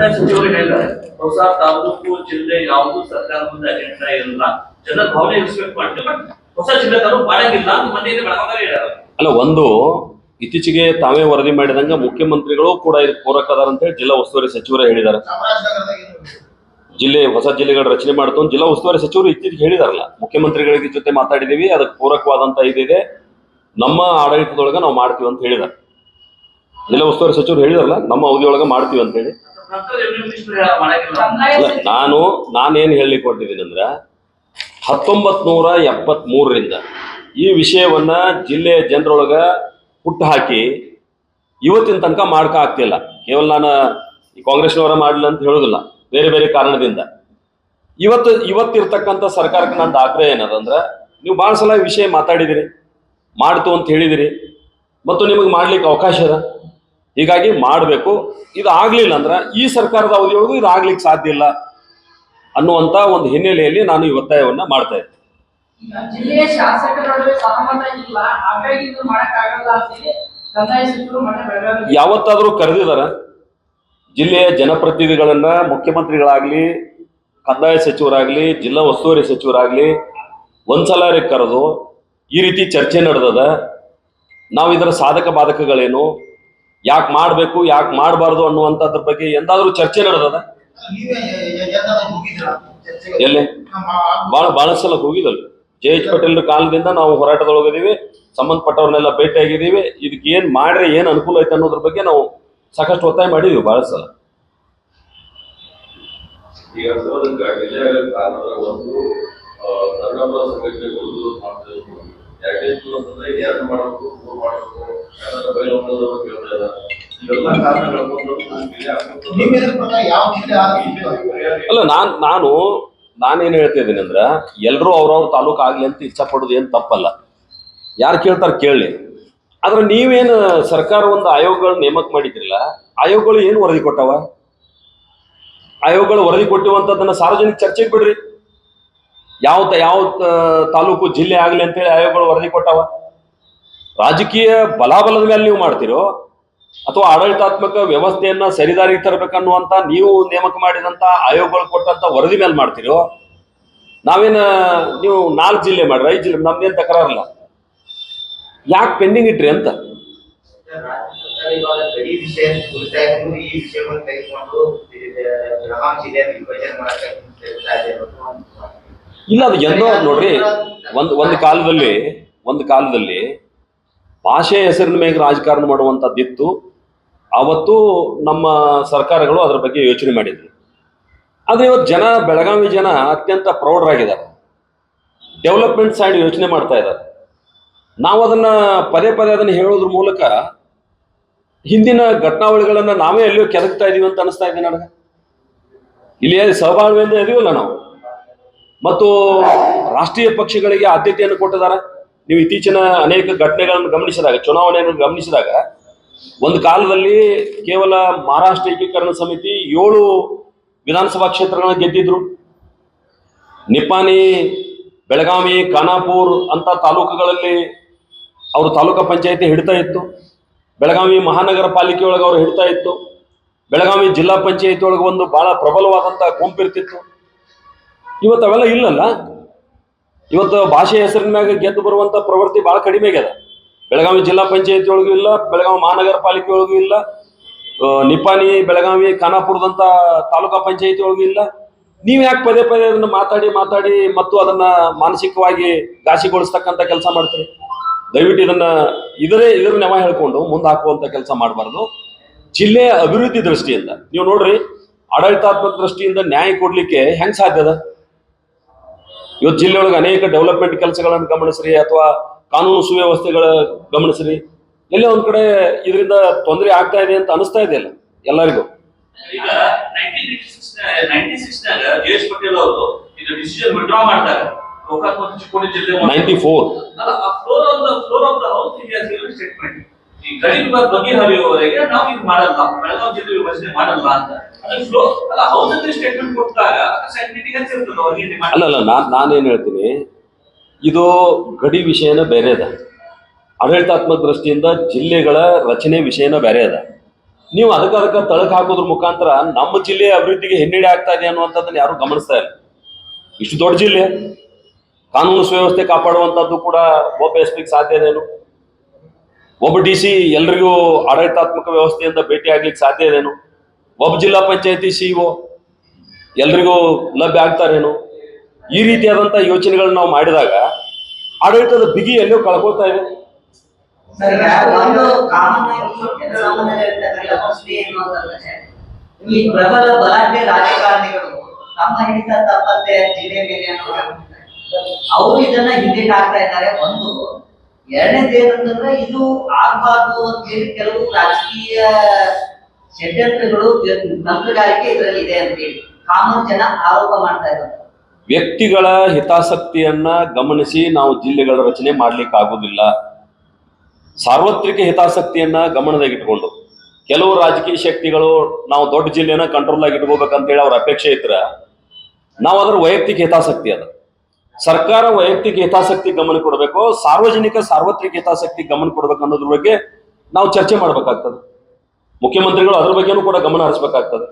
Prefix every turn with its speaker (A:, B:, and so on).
A: ಕಂದಾಯ ಸಚಿವರು ಹೇಳಿದ್ದಾರೆ, ಹೊಸ ತಾಲೂಕು ಜಿಲ್ಲೆ ಯಾವುದು ಸರ್ಕಾರದ ಅಜೆಂಡಾ ಇಲ್ಲ, ಜನರ ಭಾವನೆ ರೆಸ್ಪೆಕ್ಟ್ ಮಾಡ್ತೀವಿ, ಬಟ್ ಹೊಸ ಜಿಲ್ಲೆ ತಾಲೂಕು ಮಾಡಂಗಿಲ್ಲ ಅಂತ ಮನೆಯಿಂದ ಬೆಳಗಾವಿ ಹೇಳ್ಯಾರ.
B: ಅಲ್ಲ, ಒಂದು ಇತ್ತೀಚೆಗೆ ತಾವೇ ವರದಿ ಮಾಡಿದಂಗ ಮುಖ್ಯಮಂತ್ರಿಗಳು ಕೂಡ ಇದಕ್ಕೆ ಪೂರಕ ಅದಾರ ಅಂತ ಹೇಳಿ ಜಿಲ್ಲಾ ಉಸ್ತುವಾರಿ ಸಚಿವರೇ ಹೇಳಿದ್ದಾರೆ. ಹೊಸ ಜಿಲ್ಲೆಗಳ ರಚನೆ ಮಾಡ್ತು ಜಿಲ್ಲಾ ಉಸ್ತುವಾರಿ ಸಚಿವರು ಇತ್ತೀಚೆಗೆ ಹೇಳಿದಾರಲ್ಲ, ಮುಖ್ಯಮಂತ್ರಿಗಳಿಗೆ ಜೊತೆ ಮಾತಾಡಿದೀವಿ, ಅದಕ್ಕೆ ಪೂರಕವಾದಂತ ಇದಿದೆ, ನಮ್ಮ ಆಡಳಿತದೊಳಗ ನಾವು ಮಾಡ್ತೀವಿ ಅಂತ ಹೇಳಿದಾರೆ. ಜಿಲ್ಲಾ ಉಸ್ತುವಾರಿ ಸಚಿವರು ಹೇಳಿದಾರಲ್ಲ, ನಮ್ಮ ಅವಧಿಯೊಳಗ ಮಾಡ್ತೀವಿ ಅಂತ ಹೇಳಿ. ನಾನೇನ್ ಹೇಳಲಿಕ್ಕೆ ಹೊರಟಿದ್ದೀನಿ ಅಂದ್ರೆ, 1973ರಿಂದ ಈ ವಿಷಯವನ್ನ ಜಿಲ್ಲೆಯ ಜನರೊಳಗ ಹುಟ್ಟು ಹಾಕಿ ಇವತ್ತಿನ ತನಕ ಮಾಡ್ಕ ಆಗ್ತಿಲ್ಲ. ಕೇವಲ ನಾನು ಕಾಂಗ್ರೆಸ್ನವರ ಮಾಡಲಿಲ್ಲ ಅಂತ ಹೇಳೋದಿಲ್ಲ, ಬೇರೆ ಬೇರೆ ಕಾರಣದಿಂದ. ಇವತ್ತಿರ್ತಕ್ಕಂಥ ಸರ್ಕಾರಕ್ಕೆ ನಂದು ಆಗ್ರಹ ಏನದಂದ್ರೆ, ನೀವು ಭಾಳ ಸಲ ವಿಷಯ ಮಾತಾಡಿದಿರಿ, ಮಾಡ್ತು ಅಂತ ಹೇಳಿದಿರಿ, ಮತ್ತು ನಿಮಗೆ ಮಾಡ್ಲಿಕ್ಕೆ ಅವಕಾಶ ಇದೆ, ಹೀಗಾಗಿ ಮಾಡಬೇಕು. ಇದು ಆಗ್ಲಿಲ್ಲ ಅಂದ್ರೆ ಈ ಸರ್ಕಾರದ ಅವಧಿಯೊಳಗೂ ಇದು ಆಗ್ಲಿಕ್ಕೆ ಸಾಧ್ಯ ಇಲ್ಲ ಅನ್ನುವಂತ ಒಂದು ಹಿನ್ನೆಲೆಯಲ್ಲಿ ನಾನು ಈ ಒತ್ತಾಯವನ್ನ ಮಾಡ್ತಾ ಇದ್ದೆ.
C: ಜಿಲ್ಲೆಯ ಶಾಸಕರ ನಡುವೆ ಸಹಮತ ಇಲ್ಲ, ಹಾಗಾಗಿ ಇದು ಮಾಡಕ್ಕಾಗಲ್ಲ ಅಂತ ಕಂದಾಯ ಸಚಿವರು
B: ಯಾವತ್ತಾದ್ರೂ ಕರೆದಿದಾರ ಜಿಲ್ಲೆಯ ಜನಪ್ರತಿನಿಧಿಗಳನ್ನ? ಮುಖ್ಯಮಂತ್ರಿಗಳಾಗ್ಲಿ, ಕಂದಾಯ ಸಚಿವರಾಗ್ಲಿ, ಜಿಲ್ಲಾ ಉಸ್ತುವಾರಿ ಸಚಿವರಾಗ್ಲಿ ಒಂದ್ಸಲ ಕರೆದು ಈ ರೀತಿ ಚರ್ಚೆ ನಡೆದದ, ನಾವು ಇದರ ಸಾಧಕ ಬಾಧಕಗಳೇನು, ಯಾಕೆ ಮಾಡಬೇಕು ಯಾಕೆ ಮಾಡಬಾರ್ದು ಅನ್ನುವಂಥದ್ರ ಬಗ್ಗೆ ಎಂದಾದ್ರೂ ಚರ್ಚೆ ನಡೆದದ? ಎಲ್ಲೇ ಬಹಳ ಸಲ ಹೋಗಿದಲ್ಲ. ಜೆ.ಎಚ್. ಪಟೇಲ್ ಕಾಲದಿಂದ ನಾವು ಹೋರಾಟದೊಳಗಿದೀವಿ, ಸಂಬಂಧಪಟ್ಟವ್ರನ್ನೆಲ್ಲ ಭೇಟಿ ಆಗಿದ್ದೀವಿ. ಇದಕ್ಕೆ ಏನ್ ಮಾಡ್ರೆ ಏನ್ ಅನುಕೂಲ ಐತೆ ಅನ್ನೋದ್ರ ಬಗ್ಗೆ ನಾವು ಸಾಕಷ್ಟು ಒತ್ತಾಯ ಮಾಡಿದೀವಿ ಬಹಳ ಸಲ. ಅಲ್ಲ, ನಾನೇನ್ ಹೇಳ್ತಾ ಇದ್ದೀನಿ ಅಂದ್ರ, ಎಲ್ರೂ ಅವ್ರವ್ರ ತಾಲೂಕು ಆಗ್ಲಿ ಅಂತ ಇಚ್ಛಾ ಪಡೋದು ಏನ್ ತಪ್ಪಲ್ಲ, ಯಾರು ಕೇಳ್ತಾರ ಕೇಳಲಿ. ಆದ್ರೆ ನೀವೇನು ಸರ್ಕಾರ ಒಂದು ಆಯೋಗಗಳನ್ನ ನೇಮಕ ಮಾಡಿದ್ರಿಲ್ಲ, ಆಯೋಗಗಳು ಏನು ವರದಿ ಕೊಟ್ಟವ? ಆಯೋಗಗಳು ವರದಿ ಕೊಟ್ಟಿರುವಂತದನ್ನ ಸಾರ್ವಜನಿಕ ಚರ್ಚೆಗೆ ಬಿಡ್ರಿ. ಯಾವ ತಾಲೂಕು ಜಿಲ್ಲೆ ಆಗ್ಲಿ ಅಂತೇಳಿ ಆಯೋಗಗಳು ವರದಿ ಕೊಟ್ಟವ? ರಾಜಕೀಯ ಬಲಾಬಲದ ಮೇಲೆ ನೀವು ಮಾಡ್ತಿರೋ ಅಥವಾ ಆಡಳಿತಾತ್ಮಕ ವ್ಯವಸ್ಥೆಯನ್ನ ಸರಿದಾರಿಗೆ ತರಬೇಕನ್ನುವಂತ ನೀವು ನೇಮಕ ಮಾಡಿದಂತ ಆಯೋಗಗಳು ಕೊಟ್ಟಂತ ವರದಿ ಮೇಲೆ ಮಾಡ್ತಿರೋ? ನೀವು 4 ಜಿಲ್ಲೆ ಮಾಡ್ರಿ, 5 ಜಿಲ್ಲೆ, ನಮ್ದೇನ್ ತಕರಾರಲ್ಲ, ಯಾಕೆ ಪೆಂಡಿಂಗ್ ಇಟ್ರಿ ಅಂತ. ಇಲ್ಲ, ಅದು ಎಂದೋ ನೋಡ್ರಿ, ಒಂದು ಕಾಲದಲ್ಲಿ ಭಾಷೆ ಹೆಸರಿನ ಮೇಲೆ ರಾಜಕಾರಣ ಮಾಡುವಂತದ್ದಿತ್ತು. ಅವತ್ತು ನಮ್ಮ ಸರ್ಕಾರಗಳು ಅದರ ಬಗ್ಗೆ ಯೋಚನೆ ಮಾಡಿದ್ರು. ಆದ್ರೆ ಇವತ್ತು ಬೆಳಗಾವಿ ಜನ ಅತ್ಯಂತ ಪ್ರೌಢರಾಗಿದ್ದಾರೆ, ಡೆವಲಪ್ಮೆಂಟ್ ಸೈಡ್ ಯೋಚನೆ ಮಾಡ್ತಾ ಇದ್ದಾರೆ. ನಾವು ಅದನ್ನ ಪದೇ ಅದನ್ನ ಹೇಳೋದ್ರ ಮೂಲಕ ಹಿಂದಿನ ಘಟನಾವಳಿಗಳನ್ನ ನಾವೇ ಎಲ್ಲಿಯೋ ಕೆದಕ್ತಾ ಇದೀವಿ ಅಂತ ಅನಿಸ್ತಾ ಇದೆ ನನಗೆ. ಇಲ್ಲಿ ಸಹಬಾಳ್ವೆಯಿಂದ ಇದೀವಲ್ಲ ನಾವು, ಮತ್ತು ರಾಷ್ಟ್ರೀಯ ಪಕ್ಷಗಳಿಗೆ ಆದ್ಯತೆಯನ್ನು ಕೊಟ್ಟಿದ್ದಾರೆ. ನೀವು ಇತ್ತೀಚಿನ ಅನೇಕ ಘಟನೆಗಳನ್ನು ಗಮನಿಸಿದಾಗ, ಚುನಾವಣೆಯನ್ನು ಗಮನಿಸಿದಾಗ, ಒಂದು ಕಾಲದಲ್ಲಿ ಕೇವಲ ಮಹಾರಾಷ್ಟ್ರ ಏಕೀಕರಣ ಸಮಿತಿ 7 ವಿಧಾನಸಭಾ ಕ್ಷೇತ್ರಗಳನ್ನ ಗೆದ್ದಿದ್ರು. ನಿಪ್ಪಾಣಿ, ಬೆಳಗಾವಿ, ಖಾನಾಪುರ ಅಂತ ತಾಲೂಕುಗಳಲ್ಲಿ ಅವರು ತಾಲೂಕಾ ಪಂಚಾಯತಿ ಹಿಡ್ತಾ ಇತ್ತು. ಬೆಳಗಾವಿ ಮಹಾನಗರ ಪಾಲಿಕೆ ಒಳಗೆ ಅವರು ಹಿಡ್ತಾ ಇತ್ತು. ಬೆಳಗಾವಿ ಜಿಲ್ಲಾ ಪಂಚಾಯತಿ ಒಳಗೆ ಒಂದು ಬಹಳ ಪ್ರಬಲವಾದಂತ ಗುಂಪಿರ್ತಿತ್ತು. ಇವತ್ತು ಅವೆಲ್ಲ ಇಲ್ಲಲ್ಲ. ಇವತ್ತು ಭಾಷೆ ಹೆಸರಿನ ಮ್ಯಾಗ ಗೆದ್ದು ಬರುವಂತ ಪ್ರವೃತ್ತಿ ಬಹಳ ಕಡಿಮೆ ಆಗ್ಯದ. ಬೆಳಗಾವಿ ಜಿಲ್ಲಾ ಪಂಚಾಯತಿ ಒಳಗೂ ಇಲ್ಲ, ಬೆಳಗಾವಿ ಮಹಾನಗರ ಪಾಲಿಕೆ ಒಳಗೂ ಇಲ್ಲ, ನಿಪ್ಪಾಣಿ, ಬೆಳಗಾವಿ, ಖಾನಾಪುರದಂತ ತಾಲೂಕಾ ಪಂಚಾಯತಿ ಒಳಗೂ ಇಲ್ಲ. ನೀವ್ ಯಾಕೆ ಪದೇ ಅದನ್ನ ಮಾತಾಡಿ ಮತ್ತು ಅದನ್ನ ಮಾನಸಿಕವಾಗಿ ಘಾಸಿಗೊಳಿಸ್ತಕ್ಕಂಥ ಕೆಲಸ ಮಾಡ್ತೀರಿ? ದಯವಿಟ್ಟು ಇದರ ನೆವ ಹೇಳ್ಕೊಂಡು ಮುಂದೆ ಹಾಕುವಂತ ಕೆಲಸ ಮಾಡಬಾರ್ದು. ಜಿಲ್ಲೆಯ ಅಭಿವೃದ್ಧಿ ದೃಷ್ಟಿಯಿಂದ ನೀವು ನೋಡ್ರಿ, ಆಡಳಿತಾತ್ಮಕ ದೃಷ್ಟಿಯಿಂದ ನ್ಯಾಯ ಕೊಡ್ಲಿಕ್ಕೆ ಹೆಂಗ್ ಸಾಧ್ಯದ? ಇವತ್ತು ಜಿಲ್ಲೆಯೊಳಗೆ ಅನೇಕ ಡೆವಲಪ್ಮೆಂಟ್ ಕೆಲಸಗಳನ್ನು ಗಮನಿಸ್ರಿ, ಅಥವಾ ಕಾನೂನು ಸುವ್ಯವಸ್ಥೆಗಳ ಗಮನಿಸ್ರಿ, ಎಲ್ಲೇ ಒಂದ್ ಕಡೆ ಇದರಿಂದ ತೊಂದರೆ ಆಗ್ತಾ ಇದೆ ಅಂತ ಅನಿಸ್ತಾ ಇದೆಯಲ್ಲ ಎಲ್ಲರಿಗೂ.
A: ಈಗ 96 ಜೆ.ಎಚ್. ಪಟೇಲ್ ಅವರು ಇದು ಡಿಸಿಷನ್ ವಿಡ್ರಾ ಮಾಡ್ತಾರೆ. ಚಿಕ್ಕೋಡಿ ಜಿಲ್ಲೆ
B: 94
A: ಅಲ್ಲ, floor of the house statement, ಈ ಗಡಿ ವಿವಾದ ಬಗೆಹರಿಯುವವರೆಗೆ ನಾವು ಇದು ಮಾಡಲ್ಲ, ಬೆಳಗಾವಿ ಜಿಲ್ಲೆ ವಿಭಜನೆ ಮಾಡಲ್ಲ ಅಂತ.
B: ಅಲ್ಲ, ನಾನೇನ್ ಹೇಳ್ತೀನಿ, ಇದು ಗಡಿ ವಿಷಯನ ಬೇರೆ ಅದ, ಆಡಳಿತಾತ್ಮಕ ದೃಷ್ಟಿಯಿಂದ ಜಿಲ್ಲೆಗಳ ರಚನೆ ವಿಷಯನ ಬೇರೆ ಅದ. ನೀವು ಅದಕ್ಕೆ ತಳಕ್ ಹಾಕೋದ್ರ ಮುಖಾಂತರ ನಮ್ಮ ಜಿಲ್ಲೆಯ ಅಭಿವೃದ್ಧಿಗೆ ಹಿನ್ನಡೆ ಆಗ್ತಾ ಇದೆ ಅನ್ನುವಂಥದ್ದನ್ನ ಯಾರು ಗಮನಿಸ್ತಾ ಇಲ್ಲ. ಇಷ್ಟು ದೊಡ್ಡ ಜಿಲ್ಲೆ, ಕಾನೂನು ಸುವ್ಯವಸ್ಥೆ ಕಾಪಾಡುವಂಥದ್ದು ಕೂಡ ಒಬ್ಬ ಎಸ್ ಪಿಗೆ ಸಾಧ್ಯ ಇದೇನು? ಒಬ್ಬ ಡಿ ಸಿ ಎಲ್ರಿಗೂ ಆಡಳಿತಾತ್ಮಕ ವ್ಯವಸ್ಥೆಯಿಂದ ಭೇಟಿ ಆಗ್ಲಿಕ್ಕೆ ಸಾಧ್ಯ ಇದೇನು? ಒಬ್ಬ ಜಿಲ್ಲಾ ಪಂಚಾಯತಿ ಸಿಇಒ ಎಲ್ರಿಗೂ ಲಭ್ಯ ಆಗ್ತಾರೇನು? ಈ ರೀತಿಯಾದಂಥ ಯೋಚನೆಗಳನ್ನ ನಾವು ಮಾಡಿದಾಗ ಆಡಳಿತದ ಬಿಗಿ ಎಲ್ಲೋ ಕಳ್ಕೊಳ್ತಾ ಇದೆ.
D: ಸರ್, ಒಂದು ಕಾಮನ್ ಜನಸಾಮಾನ್ಯರು ಇರ್ತಕ್ಕಂಥ ಪ್ರಶ್ನೆ ಏನು ಅಂತಂದ್ರೆ, ಈ ಪ್ರಬಲ ಬಲಾಢ್ಯ ರಾಜಕಾರಣಿಗಳು ತಮ್ಮ ಹಿಡಿತ ತಪ್ಪತ್ತೆ ಜಿಲ್ಲೆ ಮೇಲೆ ಅವರು ಇದನ್ನ ಹಿಂದಕ್ಕೆ ಹಾಕ್ತಾ ಇದ್ದಾರೆ. ಒಂದು ಎರಡನೇದು ಏನಂತಂದ್ರೆ, ಇದು ಆಗ್ಬಾರ್ದು ಅಂತ ಹೇಳಿ ಕೆಲವು ರಾಜಕೀಯ ಷಡ್ಯಂತ್ರಗಳು ತಂತ್ರಗಾರಿಕೆ ಇದರಲ್ಲಿ ಇದೆ ಅಂತ ಹೇಳಿ ಕಾಮನ್ ಜನ ಆರೋಪ ಮಾಡ್ತಾ ಇದ್ದಾರೆ.
B: ವ್ಯಕ್ತಿಗಳ ಹಿತಾಸಕ್ತಿಯನ್ನ ಗಮನಿಸಿ ನಾವು ಜಿಲ್ಲೆಗಳ ರಚನೆ ಮಾಡ್ಲಿಕ್ಕೆ ಆಗುದಿಲ್ಲ. ಸಾರ್ವತ್ರಿಕ ಹಿತಾಸಕ್ತಿಯನ್ನ ಗಮನದಾಗಿಟ್ಕೊಂಡು ಕೆಲವು ರಾಜಕೀಯ ಶಕ್ತಿಗಳು ನಾವು ದೊಡ್ಡ ಜಿಲ್ಲೆನ ಕಂಟ್ರೋಲ್ ಆಗಿ ಇಟ್ಕೋಬೇಕಂತೇಳಿ ಅವ್ರ ಅಪೇಕ್ಷೆ ಇದ್ರೆ ನಾವು ಅದರ ವೈಯಕ್ತಿಕ ಹಿತಾಸಕ್ತಿ ಅದ. ಸರ್ಕಾರ ವೈಯಕ್ತಿಕ ಹಿತಾಸಕ್ತಿ ಗಮನ ಕೊಡಬೇಕು, ಸಾರ್ವಜನಿಕ ಸಾರ್ವತ್ರಿಕ ಹಿತಾಸಕ್ತಿ ಗಮನ ಕೊಡ್ಬೇಕು ಅನ್ನೋದ್ರ ಬಗ್ಗೆ ನಾವು ಚರ್ಚೆ ಮಾಡ್ಬೇಕಾಗ್ತದೆ. ಮುಖ್ಯಮಂತ್ರಿಗಳು ಅದ್ರ ಬಗ್ಗೆನೂ ಕೂಡ ಗಮನ ಹರಿಸ್ಬೇಕಾಗ್ತದೆ.